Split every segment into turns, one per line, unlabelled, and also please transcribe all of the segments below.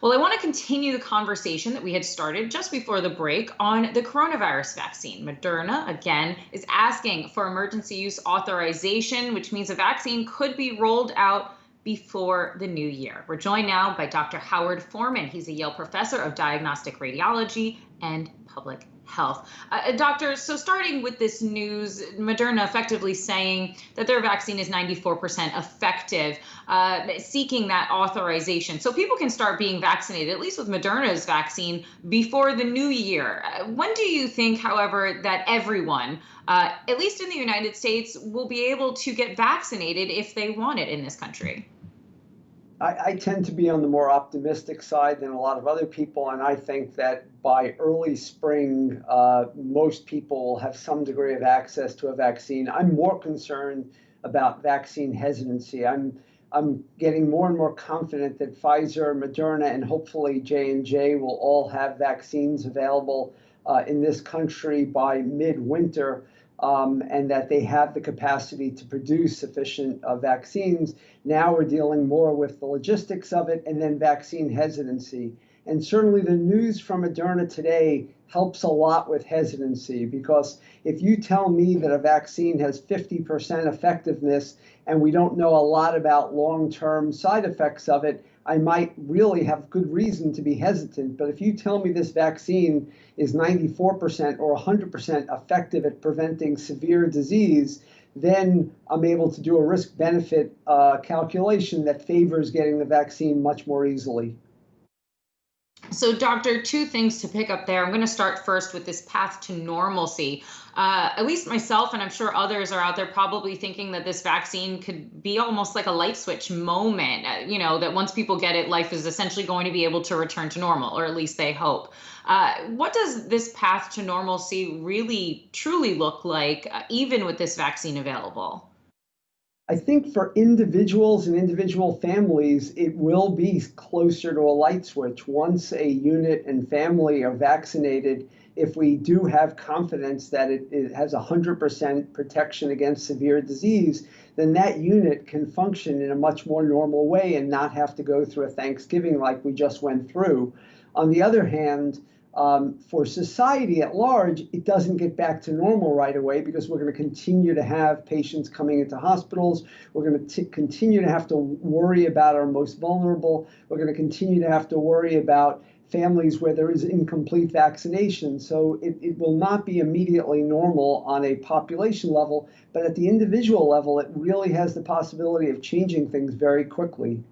Well, I want to continue the conversation that we had started just before the break on the coronavirus vaccine. Moderna, again, is asking for emergency use authorization, which means a vaccine could be rolled out before the new year. We're joined now by Dr. Howard Forman. He's a Yale professor of diagnostic radiology and public health. Doctor, so starting with this news, Moderna effectively saying that their vaccine is 94% effective, seeking that authorization. So people can start being vaccinated, at least with Moderna's vaccine, before the new year. When do you think, however, that everyone, at least in the United States, will be able to get vaccinated if they want it in this country?
I tend to be on the more optimistic side than a lot of other people, and I think that by early spring, most people will have some degree of access to a vaccine. I'm more concerned about vaccine hesitancy. I'm getting more and more confident that Pfizer, Moderna, and hopefully J&J will all have vaccines available in this country by midwinter. And that they have the capacity to produce sufficient vaccines. Now we're dealing more with the logistics of it and then vaccine hesitancy. And certainly the news from Moderna today helps a lot with hesitancy, because if you tell me that a vaccine has 50% effectiveness and we don't know a lot about long-term side effects of it, I might really have good reason to be hesitant. But if you tell me this vaccine is 94% or 100% effective at preventing severe disease, then I'm able to do a risk-benefit calculation that favors getting the vaccine much more easily.
So, doctor, two things to pick up there. I'm going to start first with this path to normalcy. At least myself, and I'm sure others are out there probably thinking that this vaccine could be almost like a light switch moment, that once people get it, life is essentially going to be able to return to normal, or at least they hope. What does this path to normalcy really, truly look like, even with this vaccine available?
I think for individuals and individual families, it will be closer to a light switch. Once a unit and family are vaccinated, if we do have confidence that it has 100% protection against severe disease, then that unit can function in a much more normal way and not have to go through a Thanksgiving like we just went through. On the other hand, for society at large, it doesn't get back to normal right away, because we're going to continue to have patients coming into hospitals. We're going to continue to have to worry about our most vulnerable. We're going to continue to have to worry about families where there is incomplete vaccination. So it will not be immediately normal on a population level, but at the individual level, it really has the possibility of changing things very quickly.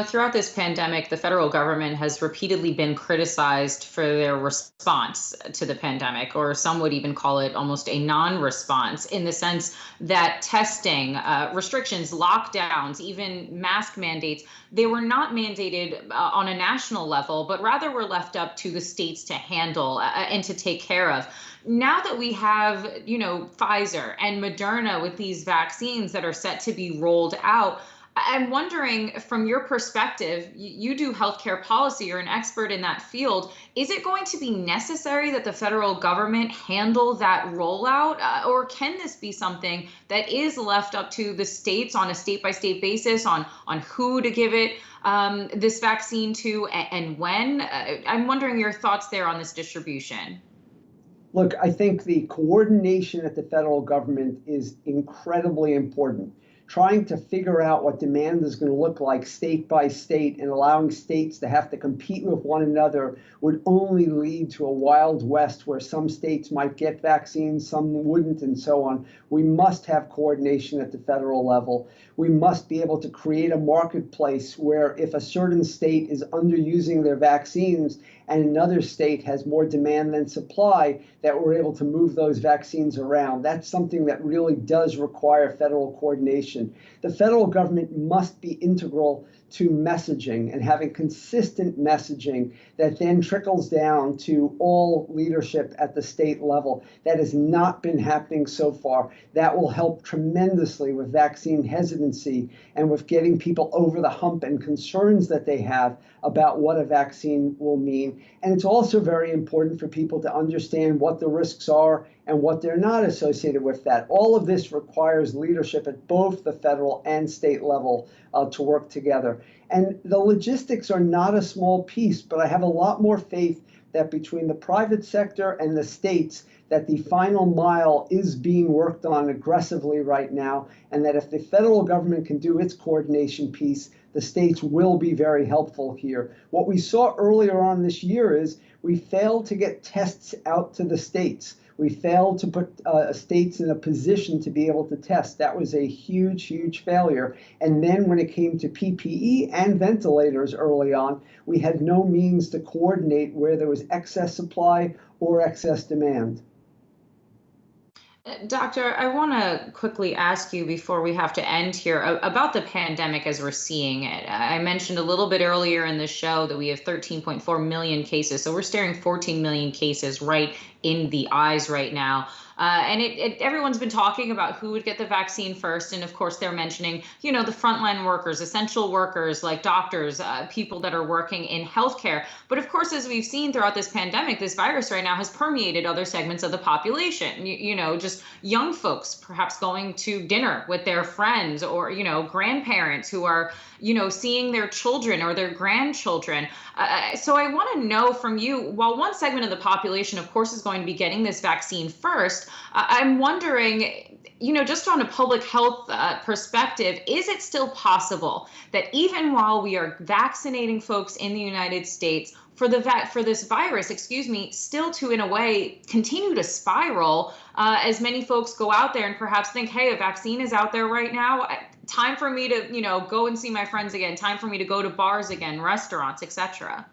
Throughout this pandemic, the federal government has repeatedly been criticized for their response to the pandemic, or some would even call it almost a non-response, in the sense that testing, restrictions, lockdowns, even mask mandates, they were not mandated on a national level, but rather were left up to the states to handle and to take care of. Now that we have, Pfizer and Moderna with these vaccines that are set to be rolled out, I'm wondering, from your perspective, you do healthcare policy, you're an expert in that field. Is it going to be necessary that the federal government handle that rollout? Or can this be something that is left up to the states on a state-by-state basis on who to give it this vaccine to and when? I'm wondering your thoughts there on this distribution.
Look, I think the coordination at the federal government is incredibly important. Trying to figure out what demand is going to look like state by state and allowing states to have to compete with one another would only lead to a wild west where some states might get vaccines, some wouldn't, and so on. We must have coordination at the federal level. We must be able to create a marketplace where if a certain state is underusing their vaccines and another state has more demand than supply, that we're able to move those vaccines around. That's something that really does require federal coordination. The federal government must be integral to messaging and having consistent messaging that then trickles down to all leadership at the state level. That has not been happening so far. That will help tremendously with vaccine hesitancy and with getting people over the hump and concerns that they have about what a vaccine will mean. point. And it's also very important for people to understand what the risks are and what they're not associated with that. All of this requires leadership at both the federal and state level to work together. And the logistics are not a small piece, but I have a lot more faith that between the private sector and the states, that the final mile is being worked on aggressively right now, and that if the federal government can do its coordination piece, the states will be very helpful here. What we saw earlier on this year is we failed to get tests out to the states. We failed to put states in a position to be able to test. That was a huge, huge failure. And then when it came to PPE and ventilators early on, we had no means to coordinate where there was excess supply or excess demand.
Doctor, I want to quickly ask you before we have to end here about the pandemic as we're seeing it. I mentioned a little bit earlier in the show that we have 13.4 million cases. So we're staring 14 million cases right in the eyes right now. And everyone's been talking about who would get the vaccine first. And of course, they're mentioning, the frontline workers, essential workers like doctors, people that are working in healthcare. But of course, as we've seen throughout this pandemic, this virus right now has permeated other segments of the population, just young folks perhaps going to dinner with their friends or, grandparents who are, seeing their children or their grandchildren. So I want to know from you, while one segment of the population, of course, is going to be getting this vaccine first, I'm wondering, just on a public health perspective, is it still possible that even while we are vaccinating folks in the United States for this virus, still to, in a way, continue to spiral as many folks go out there and perhaps think, hey, a vaccine is out there right now. Time for me to, go and see my friends again. Time for me to go to bars again, restaurants, etc.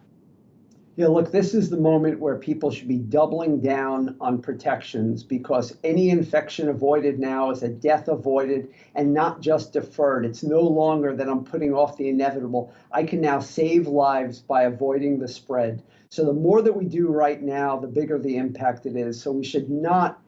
Yeah, look, this is the moment where people should be doubling down on protections, because any infection avoided now is a death avoided and not just deferred. It's no longer that I'm putting off the inevitable. I can now save lives by avoiding the spread. So the more that we do right now, the bigger the impact it is. So we should not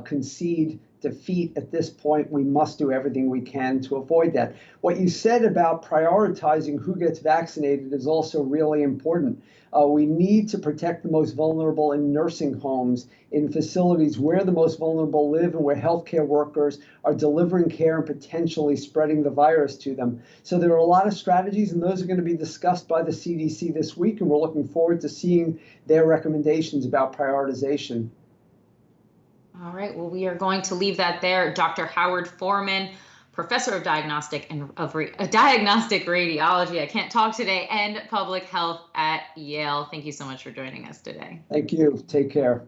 concede defeat at this point. We must do everything we can to avoid that. What you said about prioritizing who gets vaccinated is also really important. We need to protect the most vulnerable in nursing homes, in facilities where the most vulnerable live and where healthcare workers are delivering care and potentially spreading the virus to them. So there are a lot of strategies, and those are going to be discussed by the CDC this week, and we're looking forward to seeing their recommendations about prioritization.
All right, well, we are going to leave that there. Dr. Howard Forman, professor of diagnostic radiology, I can't talk today, and public health at Yale. Thank you so much for joining us today.
Thank you. Take care.